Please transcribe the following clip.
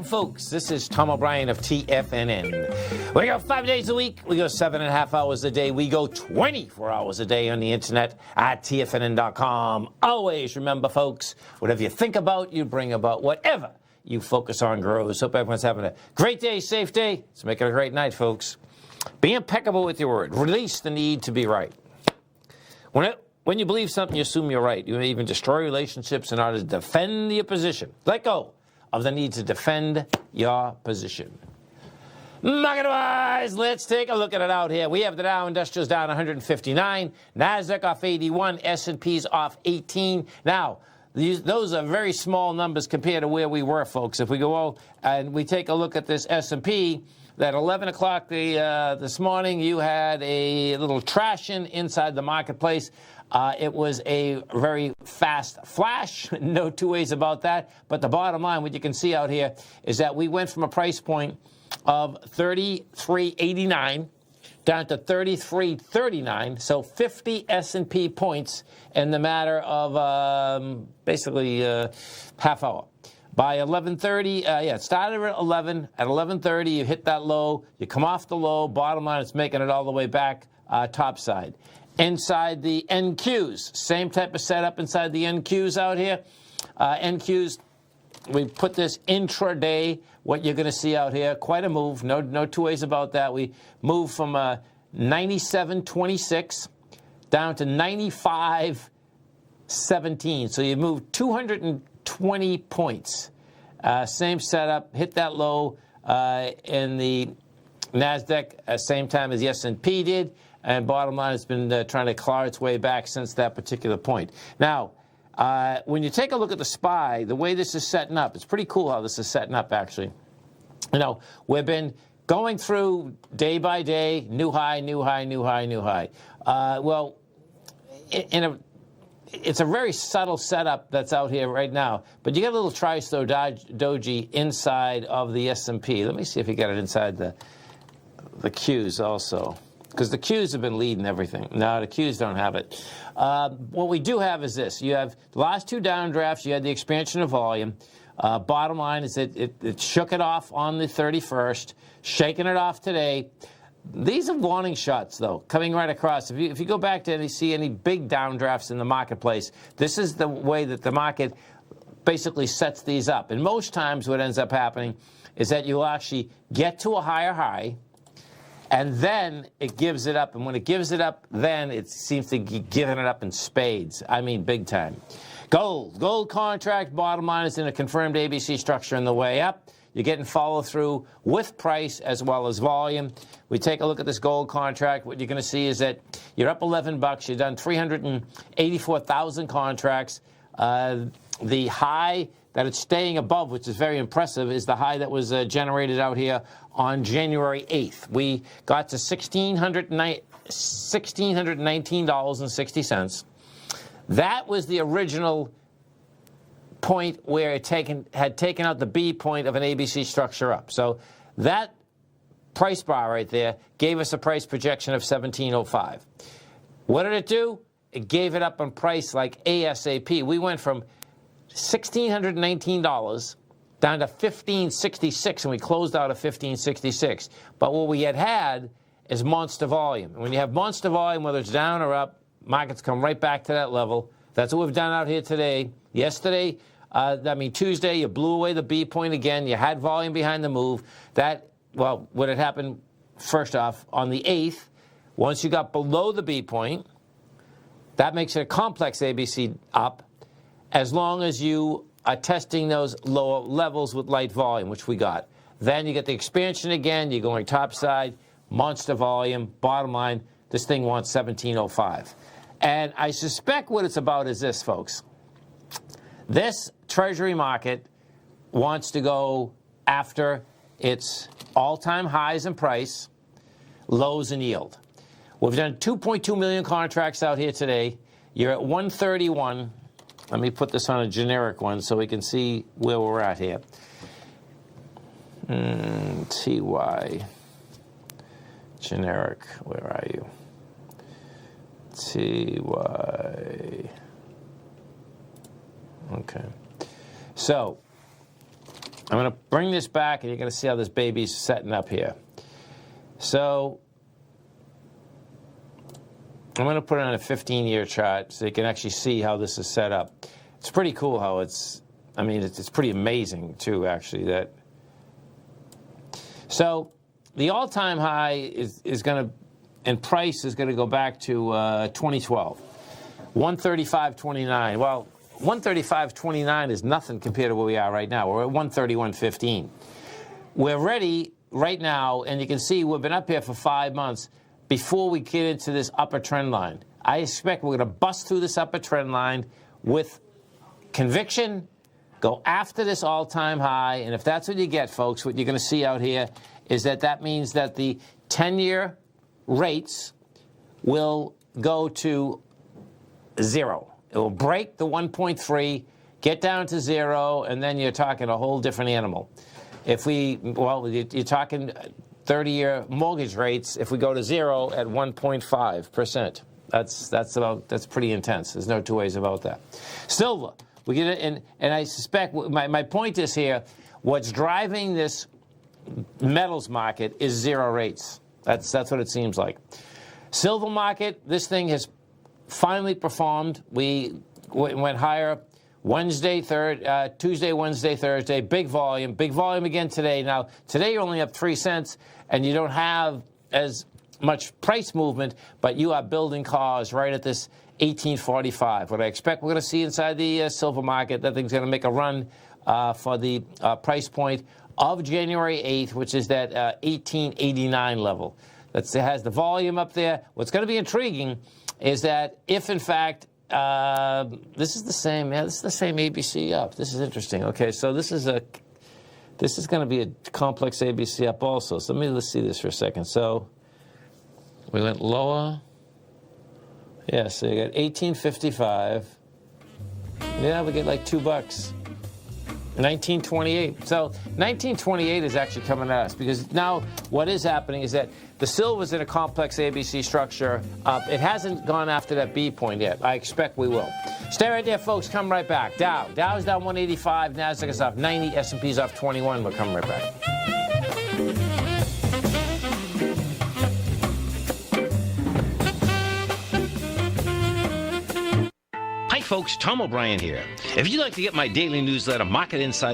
Welcome, folks. This is Tom O'Brien of TFNN. We go 5 days a week. We go 7.5 hours a day. We go 24 hours a day on the internet at TFNN.com. Always remember, folks, whatever you think about, you bring about. Whatever you focus on grows. Hope everyone's having a great day, safe day. Let's make it a great night, folks. Be impeccable with your word. Release the need to be right. When you believe something, you assume you're right. You may even destroy relationships in order to defend your position. Let go of the need to defend your position. Market-wise, let's take a look at it out here. We have the Dow Industrials down 159, NASDAQ off 81, S&P's off 18. Now, those are very small numbers compared to where we were, folks. If we go and we take a look at this S&P, at 11 o'clock this morning, you had a little trashing inside the marketplace. It was a very fast flash, no two ways about that. But the bottom line, what you can see out here, is that we went from a price point of 33.89 down to 33.39, so 50 S&P points in the matter of basically half hour. By 11:30, it started at 11. At 11:30, you hit that low. You come off the low. Bottom line, it's making it all the way back top side. Inside the NQs, same type of setup inside the NQs out here. NQs, we put this intraday. What you're going to see out here, quite a move. No two ways about that. We moved from 97.26 down to 95.17. So you moved 220 points. Same setup, hit that low in the NASDAQ same time as the S&P did, and bottom line, it's been trying to claw its way back since that particular point. Now, when you take a look at the SPY, the way this is setting up, it's pretty cool how this is setting up, actually. You know, we've been going through day by day, new high, new high, new high, new high. It's a very subtle setup that's out here right now, but you got a little tri-store doji inside of the S&P. Let me see if you got it inside the Qs also, because the Qs have been leading everything. No, the Qs don't have it. What we do have is this. You have the last two downdrafts. You had the expansion of volume. Bottom line is it shook it off on the 31st, shaking it off today. These are warning shots, though, coming right across. If you go back to see any big downdrafts in the marketplace, this is the way that the market basically sets these up. And most times what ends up happening is that you'll actually get to a higher high, and then it gives it up. And when it gives it up, then it seems to be giving it up in spades. I mean, big time. Gold contract, bottom line is in a confirmed ABC structure in the way up. You're getting follow-through with price as well as volume. We take a look at this gold contract. What you're going to see is that you're up $11. You've done 384,000 contracts. The high that it's staying above, which is very impressive, is the high that was generated out here on January 8th. We got to $1,619.60. That was the original point where it had taken out the B point of an ABC structure up. So that price bar right there gave us a price projection of 1705. What did it do? It gave it up on price like ASAP. We went from $1,619 down to $1,566, and we closed out at $1,566. But what we had is monster volume. And when you have monster volume, whether it's down or up, markets come right back to that level. That's what we've done out here today. Yesterday, Tuesday, you blew away the B point again. You had volume behind the move. What had happened, first off, on the 8th, once you got below the B point, that makes it a complex ABC up, as long as you are testing those lower levels with light volume, which we got. Then you get the expansion again. You're going topside, monster volume. Bottom line, this thing wants 1705. And I suspect what it's about is this, folks. This Treasury market wants to go after its all-time highs in price, lows in yield. We've done 2.2 million contracts out here today. You're at 131. Let me put this on a generic one so we can see where we're at here. TY. Generic. Where are you? TY. Okay. So, I'm going to bring this back, and you're going to see how this baby's setting up here. So I'm going to put it on a 15-year chart so you can actually see how this is set up. It's pretty cool how it's pretty amazing, too, actually. So the all-time high is going to, and price is going to go back to 2012, 135.29. Well, 135.29 is nothing compared to where we are right now. We're at 131.15. We're ready right now, and you can see we've been up here for 5 months before we get into this upper trend line. I expect we're going to bust through this upper trend line with conviction, go after this all-time high, and if that's what you get, folks, what you're going to see out here is that means that the 10-year rates will go to 0. It will break the 1.3, get down to 0, and then you're talking a whole different animal. You're talking 30-year mortgage rates. If we go to 0 at 1.5%, that's pretty intense. There's no two ways about that. Silver, we get it, and I suspect my point is here. What's driving this metals market is 0 rates. That's what it seems like. Silver market, this thing has finally performed. We went higher Tuesday, Wednesday, Thursday. Big volume again today. Now, today you're only up 3 cents, and you don't have as much price movement, but you are building cars right at this 1845. What I expect we're going to see inside the silver market, that thing's going to make a run for the price point of January 8th, which is that 1889 level. It has the volume up there. What's going to be intriguing is that if, in fact, this is the same ABC up. This is interesting. Okay, so this is going to be a complex ABC up also. So let's see this for a second. So we went lower. Yeah, so you got 1855. Yeah, we get like $2. 1928. So 1928 is actually coming at us because now what is happening is that the silver's in a complex ABC structure up. It hasn't gone after that B point yet. I expect we will. Stay right there, folks. Come right back. Dow's down 185. Nasdaq is off 90. S&P's off 21. We'll come right back. Hi, folks. Tom O'Brien here. If you'd like to get my daily newsletter, Market Insights,